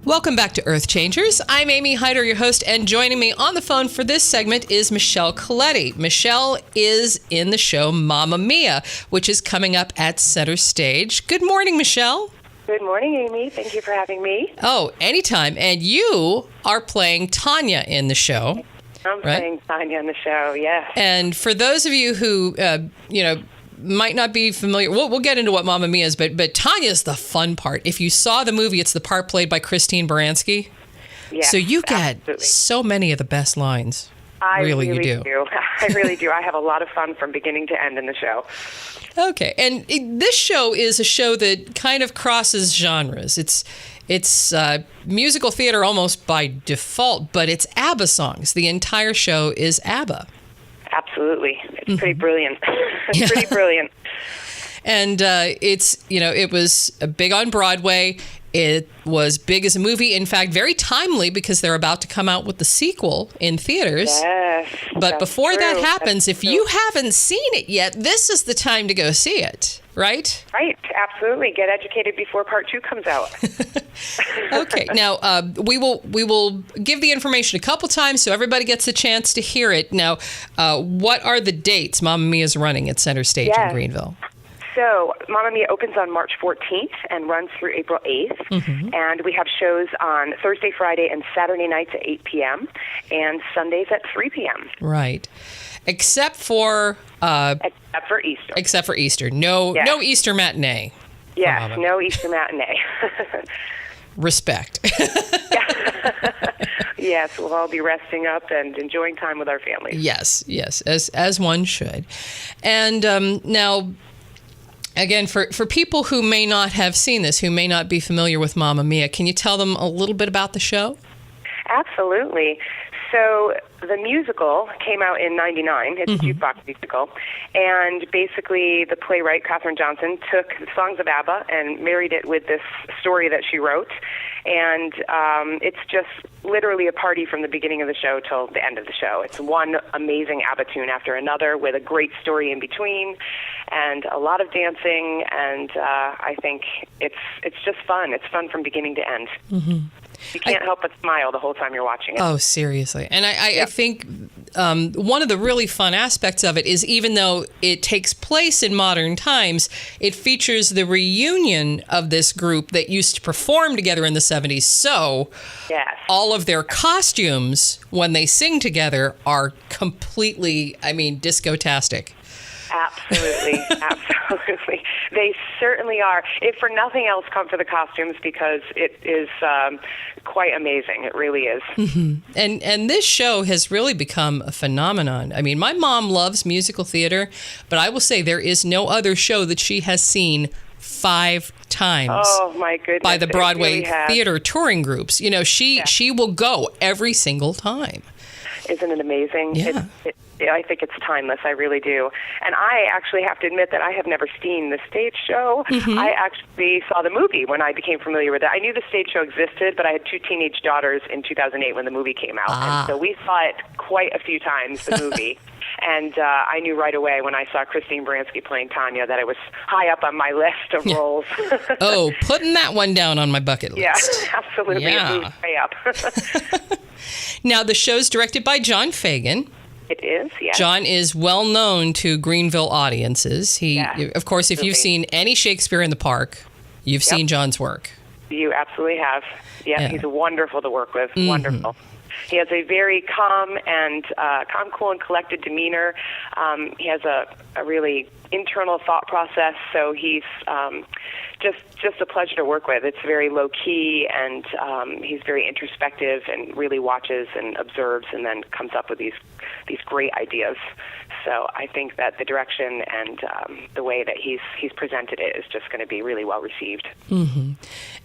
Welcome back to EarthChangers. I'm Amy Hyder, your host, and joining me on the phone for this segment is Michelle Colletti. Michelle is in the show Mamma Mia, which is coming up at Center Stage. Good morning, Michelle. Good morning, Amy. Thank you for having me. Oh, anytime. And you are playing Tanya in the show. I'm playing Tanya in the show, yes. And for those of you who, might not be familiar, we'll get into what Mamma Mia is, but Tanya's the fun part. If you saw the movie, it's the part played by Christine Baranski. Yes, so you get absolutely. So many of the best lines. I really you do. I really do. I have a lot of fun from beginning to end in the show. Okay, and this show is a show that kind of crosses genres. It's musical theater almost by default, but it's ABBA songs. The entire show is ABBA. Absolutely. It's pretty brilliant. It's pretty brilliant. And it was big on Broadway. It was big as a movie. In fact, very timely because they're about to come out with the sequel in theaters. Yes. But before true. that happens, if you haven't seen it yet, this is the time to go see it, right? Right. Absolutely. Get educated before part 2 comes out. Okay. Now, we will give the information a couple times so everybody gets a chance to hear it. Now, what are the dates Mamma Mia is running at Center Stage in Greenville? So, Mamma Mia opens on March 14th and runs through April 8th. Mm-hmm. And we have shows on Thursday, Friday, and Saturday nights at 8 p.m. and Sundays at 3 p.m. Right. Except for Easter. Except for Easter. No Easter matinee. Yes, no Easter matinee. Respect. Yes, we'll all be resting up and enjoying time with our families. Yes, as one should. And now, again, for people who may not have seen this, who may not be familiar with Mamma Mia, can you tell them a little bit about the show? Absolutely. So the musical came out in 99. It's a jukebox musical. And basically the playwright, Katherine Johnson, took the songs of ABBA and married it with this story that she wrote. And it's just literally a party from the beginning of the show till the end of the show. It's one amazing ABBA tune after another with a great story in between and a lot of dancing. And I think it's just fun. It's fun from beginning to end. Mm-hmm. You can't help but smile the whole time you're watching it. Oh, seriously. And I think one of the really fun aspects of it is even though it takes place in modern times, it features the reunion of this group that used to perform together in the 70s. So all of their costumes when they sing together are completely, disco-tastic. Absolutely. Absolutely. They certainly are. If for nothing else, come for the costumes because it is quite amazing. It really is. Mm-hmm. And this show has really become a phenomenon. I mean, my mom loves musical theater, but I will say there is no other show that she has seen 5 times. Oh, my goodness. By the Broadway really theater touring groups. You know, she will go every single time. Isn't it amazing? Yeah. I think it's timeless. I really do. And I actually have to admit that I have never seen the stage show. Mm-hmm. I actually saw the movie when I became familiar with it. I knew the stage show existed, but I had 2 teenage daughters in 2008 when the movie came out. And so we saw it quite a few times, the movie. And I knew right away when I saw Christine Baranski playing Tanya that it was high up on my list of roles. Oh, putting that one down on my bucket list. Yeah, absolutely. Yeah. It moved way up. Now, the show's directed by John Fagan. It is, yes. John is well known to Greenville audiences. Of course, if you've seen any Shakespeare in the Park, you've seen John's work. You absolutely have. Yeah, he's wonderful to work with. Mm-hmm. Wonderful. He has a very calm, cool, and collected demeanor. He has a really internal thought process, so he's just a pleasure to work with. It's very low key, and he's very introspective and really watches and observes, and then comes up with these great ideas. So I think that the direction and the way that he's presented it is just going to be really well received. Mm-hmm.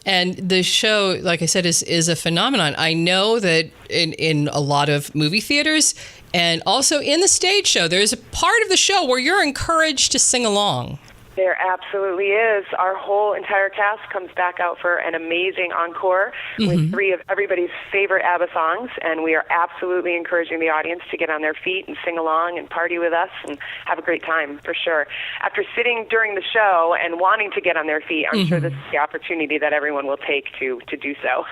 And the show, like I said, is a phenomenon. I know that in a lot of movie theaters and also in the stage show, there's a part of the show where you're encouraged to sing along. There absolutely is. Our whole entire cast comes back out for an amazing encore with 3 of everybody's favorite ABBA songs, and we are absolutely encouraging the audience to get on their feet and sing along and party with us and have a great time, for sure. After sitting during the show and wanting to get on their feet, I'm sure this is the opportunity that everyone will take to do so.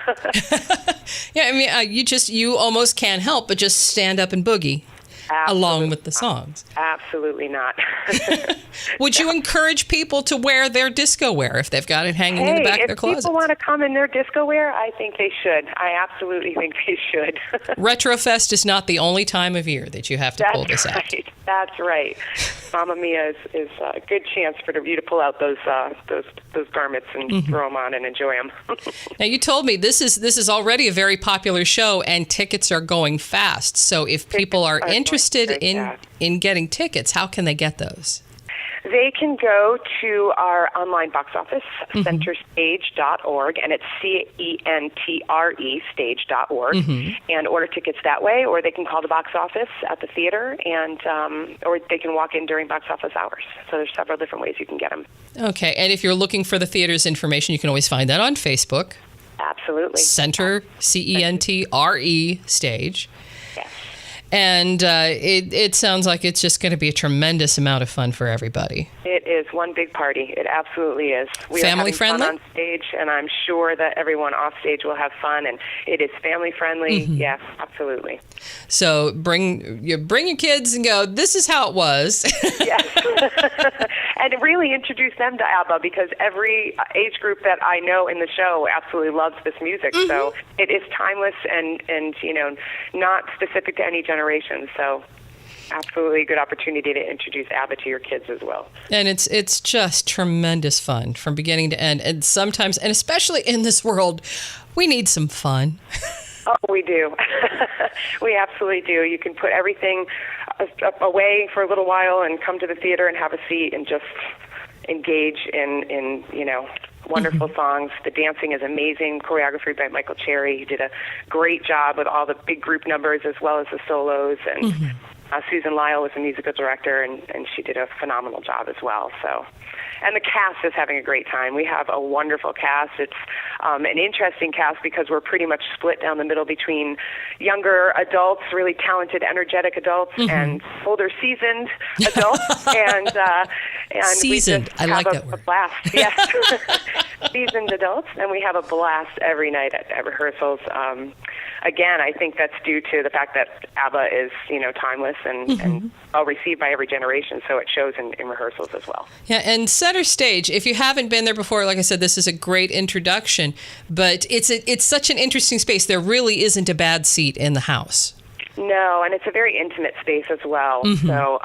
Yeah, I mean, you almost can't help but just stand up and boogie. Absolutely along with the songs. Absolutely not. Would you encourage people to wear their disco wear if they've got it hanging in the back of their closet? If people want to come in their disco wear, I think they should. I absolutely think they should. Retrofest is not the only time of year that you have to pull this out. That's right. Mamma Mia is a good chance for you to pull out those garments and throw them on and enjoy them. Now, you told me this is already a very popular show, and tickets are going fast. So if people are interested in getting tickets, how can they get those? They can go to our online box office, centerstage.org, and it's CENTRE stage.org, and order tickets that way, or they can call the box office at the theater, and or they can walk in during box office hours. So there's several different ways you can get them. Okay, and if you're looking for the theater's information, you can always find that on Facebook. Absolutely. Center, CENTRE stage. Yes. And it sounds like it's just going to be a tremendous amount of fun for everybody. It is one big party. It absolutely is. We family are having friendly? fun on stage, and I'm sure that everyone off stage will have fun, and it is family friendly. Yes, absolutely. So bring your kids and go, this is how it was. Yes. And really introduce them to ABBA, because every age group that I know in the show absolutely loves this music. So it is timeless and not specific to any generation. So absolutely a good opportunity to introduce ABBA to your kids as well. And it's just tremendous fun from beginning to end. And sometimes, and especially in this world, we need some fun. Oh, we do. We absolutely do. You can put everything away for a little while and come to the theater and have a seat and just engage in wonderful songs. The dancing is amazing. Choreography by Michael Cherry. He did a great job with all the big group numbers as well as the solos. And Susan Lyle was the musical director, and she did a phenomenal job as well. So. And the cast is having a great time. We have a wonderful cast. It's an interesting cast because we're pretty much split down the middle between younger adults, really talented, energetic adults, and older, seasoned adults. and seasoned. We just I like have that word. A blast. Yes. Seasoned adults, and we have a blast every night at rehearsals. Again, I think that's due to the fact that ABBA is, timeless and well received by every generation, so it shows in rehearsals as well. Yeah, and Center Stage, if you haven't been there before, like I said, this is a great introduction, but it's such an interesting space. There really isn't a bad seat in the house. No, and it's a very intimate space as well. So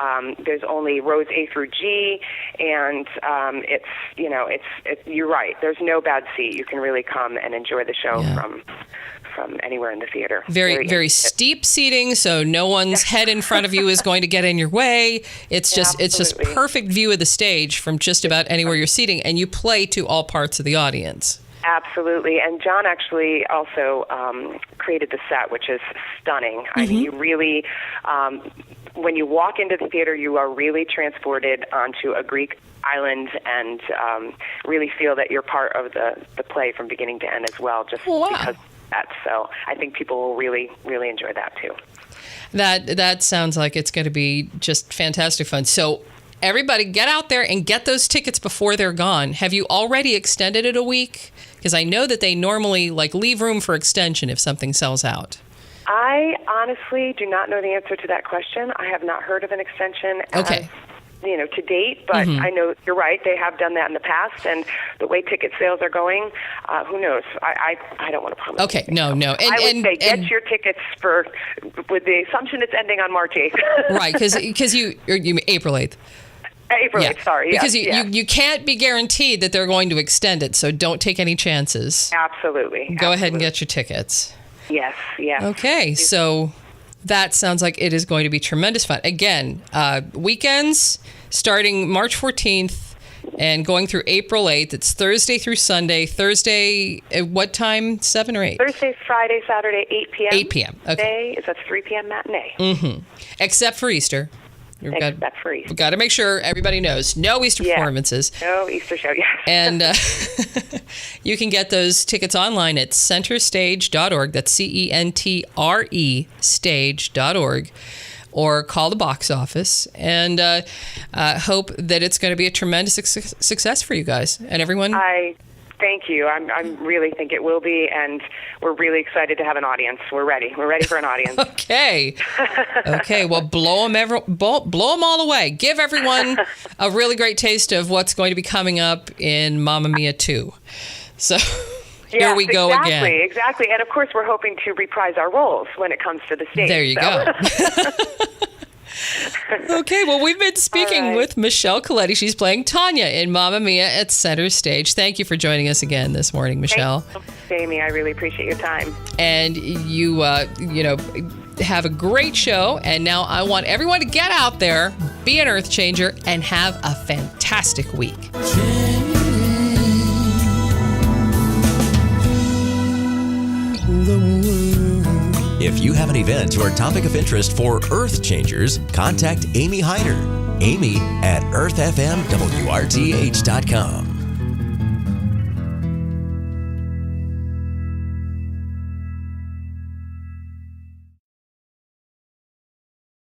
there's only rows A through G, and you're right. There's no bad seat. You can really come and enjoy the show from anywhere in the theater. Very steep seating, so no one's head in front of you is going to get in your way. It's just perfect view of the stage from just about anywhere you're seating, and you play to all parts of the audience. Absolutely, and John actually also created the set, which is stunning. I mean, you really, when you walk into the theater, you are really transported onto a Greek island and really feel that you're part of the play from beginning to end as well, just because of that. So I think people will really, really enjoy that too. That sounds like it's going to be just fantastic fun. So everybody get out there and get those tickets before they're gone. Have you already extended it a week? Because I know that they normally leave room for extension if something sells out. I honestly do not know the answer to that question. I have not heard of an extension to date, but I know you're right. They have done that in the past, and the way ticket sales are going, who knows? I don't want to promise. Okay, anything. no. And, I would say get your tickets with the assumption it's ending on March 8th. Right, because you April 8th. April 8th, sorry. Because you can't be guaranteed that they're going to extend it, so don't take any chances. Absolutely. Go ahead and get your tickets. Yes. Okay, so that sounds like it is going to be tremendous fun. Again, weekends starting March 14th and going through April 8th. It's Thursday through Sunday. Thursday, at what time? 7 or 8? Thursday, Friday, Saturday, 8 p.m. 8 p.m. Okay. Today is a 3 p.m. matinee. Except for Easter. That's free. We've got to make sure everybody knows. No Easter performances. No Easter show, yes. And you can get those tickets online at centerstage.org. That's CENTRE stage.org. Or call the box office, and hope that it's going to be a tremendous success for you guys and everyone. Thank you. I really think it will be, and we're really excited to have an audience. We're ready. We're ready for an audience. Okay. Well, blow them all away. Give everyone a really great taste of what's going to be coming up in Mamma Mia 2. So here we go again. Exactly. And of course, we're hoping to reprise our roles when it comes to the stage. There you go. Okay, well, we've been speaking with Michelle Colletti. She's playing Tanya in Mamma Mia at Center Stage. Thank you for joining us again this morning, Michelle. Thanks, Amy. I really appreciate your time. And you, have a great show. And now I want everyone to get out there, be an Earth Changer, and have a fantastic week. If you have an event or topic of interest for Earth Changers, contact Amy Hyder. Amy at earthfmwrth.com.